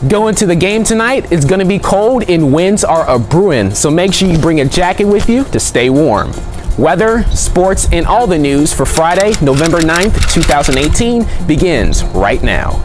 Going to the game tonight, it's going to be cold and winds are a brewing, so make sure you bring a jacket with you to stay warm. Weather, sports, and all the news for Friday, November 9th, 2018 begins right now.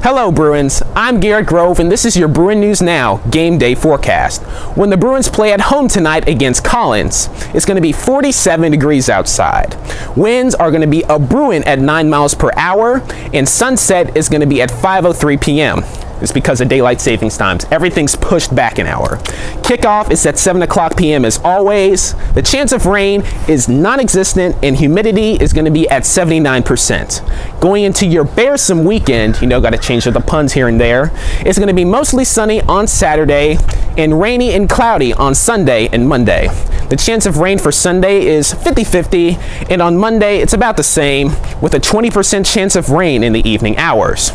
Hello Bruins, I'm Garret Grove and this is your Bruin News Now game day forecast. When the Bruins play at home tonight against Collins, it's going to be 47 degrees outside. Winds are going to be a Bruin at 9 miles per hour and sunset is going to be at 5:03 p.m. It's because of daylight savings times. Everything's pushed back an hour. Kickoff is at 7 o'clock p.m. as always. The chance of rain is non-existent and humidity is going to be at 79%. Going into your Bearsome weekend, got to change the puns here and there. It's going to be mostly sunny on Saturday and rainy and cloudy on Sunday and Monday. The chance of rain for Sunday is 50-50 and on Monday it's about the same with a 20% chance of rain in the evening hours.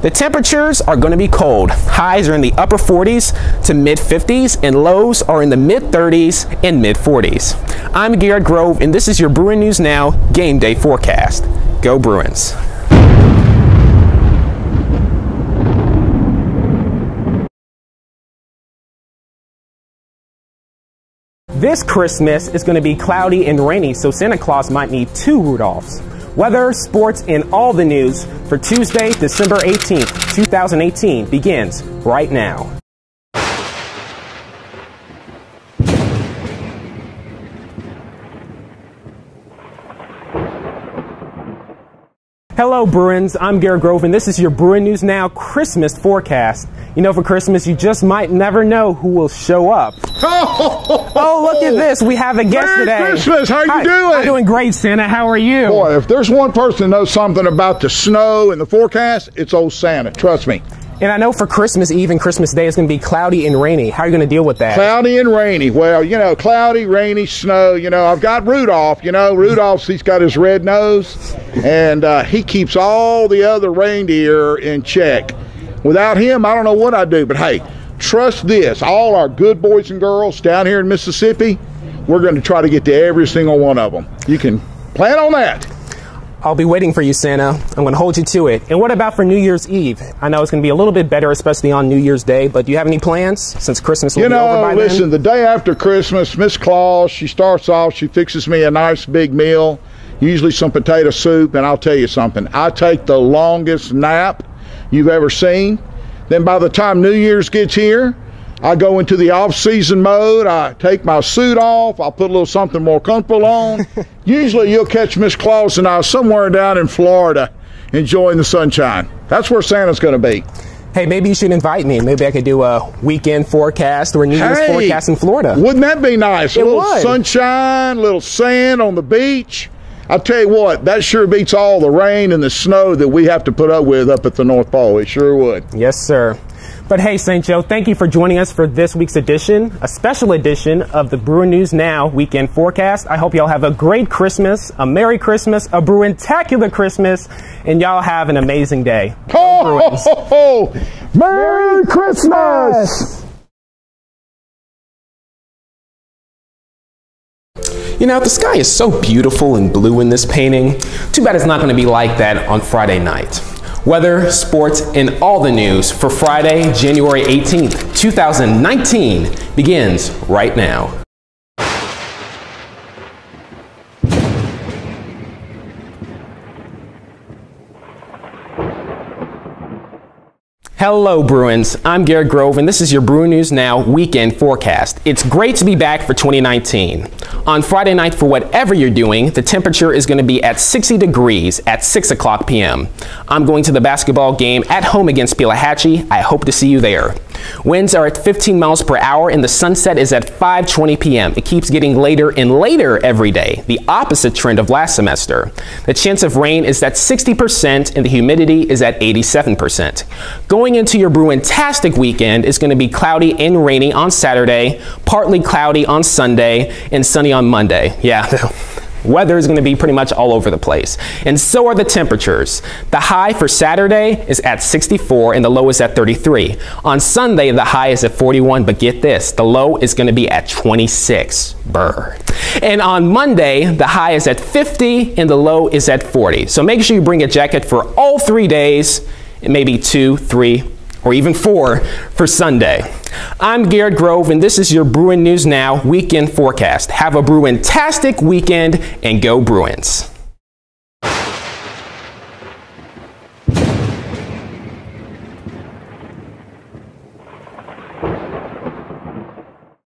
The temperatures are going to be cold. Highs are in the upper 40s to mid 50s and lows are in the mid 30s and mid 40s. I'm Garret Grove and this is your Bruin News Now game day forecast. Go Bruins. This Christmas is going to be cloudy and rainy, so Santa Claus might need 2 Rudolphs. Weather, sports, and all the news for Tuesday, December 18th, 2018 begins right now. Hello Bruins, I'm Garret Grove and this is your Bruin News Now Christmas forecast. For Christmas you just might never know who will show up. Oh, look at this, we have a guest Merry today. Christmas, how you doing? I'm doing great, Santa, how are you? Boy, if there's one person that knows something about the snow and the forecast, it's old Santa, trust me. And I know for Christmas Eve and Christmas Day it's going to be cloudy and rainy. How are you going to deal with that? Cloudy and rainy. Well, cloudy, rainy, snow. I've got Rudolph. Rudolph's, he's got his red nose, and he keeps all the other reindeer in check. Without him, I don't know what I'd do. But hey, trust this. All our good boys and girls down here in Mississippi, we're going to try to get to every single one of them. You can plan on that. I'll be waiting for you, Santa. I'm going to hold you to it. And what about for New Year's Eve? I know it's going to be a little bit better, especially on New Year's Day, but do you have any plans since Christmas will be over by then? Listen, the day after Christmas, Miss Claus, she starts off, she fixes me a nice big meal, usually some potato soup, and I'll tell you something. I take the longest nap you've ever seen. Then by the time New Year's gets here, I go into the off-season mode. I take my suit off. I'll put a little something more comfortable on. Usually you'll catch Miss Claus and I somewhere down in Florida enjoying the sunshine. That's where Santa's going to be. Hey, maybe you should invite me. Maybe I could do a weekend forecast or a New Year's forecast in Florida. Wouldn't that be nice? It a little would. Sunshine, a little sand on the beach. I'll tell you what, that sure beats all the rain and the snow that we have to put up with up at the North Pole. It sure would. Yes, sir. But hey, St. Joe, thank you for joining us for this week's edition, a special edition of the Bruin News Now weekend forecast. I hope y'all have a great Christmas, a Merry Christmas, a Bruin-tacular Christmas, and y'all have an amazing day. Ho, Merry Christmas! The sky is so beautiful and blue in this painting. Too bad it's not going to be like that on Friday night. Weather, sports, and all the news for Friday, January 18th, 2019 begins right now. Hello Bruins, I'm Garret Grove and this is your Bruin News Now weekend forecast. It's great to be back for 2019. On Friday night, for whatever you're doing, the temperature is going to be at 60 degrees at 6 o'clock p.m. I'm going to the basketball game at home against Pelahatchie. I hope to see you there. Winds are at 15 miles per hour and the sunset is at 5:20 p.m. It keeps getting later and later every day, the opposite trend of last semester. The chance of rain is at 60% and the humidity is at 87%. Going into your Bruin-tastic weekend is going to be cloudy and rainy on Saturday, partly cloudy on Sunday, and sunny on Monday. Yeah, Weather is going to be pretty much all over the place. And so are the temperatures. The high for Saturday is at 64 and the low is at 33. On Sunday, the high is at 41, but get this, the low is going to be at 26. Brr. And on Monday, the high is at 50 and the low is at 40. So make sure you bring a jacket for all 3 days, and maybe 2, 3, or even 4 for Sunday. I'm Garret Grove, and this is your Bruin News Now weekend forecast. Have a Bruin-tastic weekend, and go Bruins!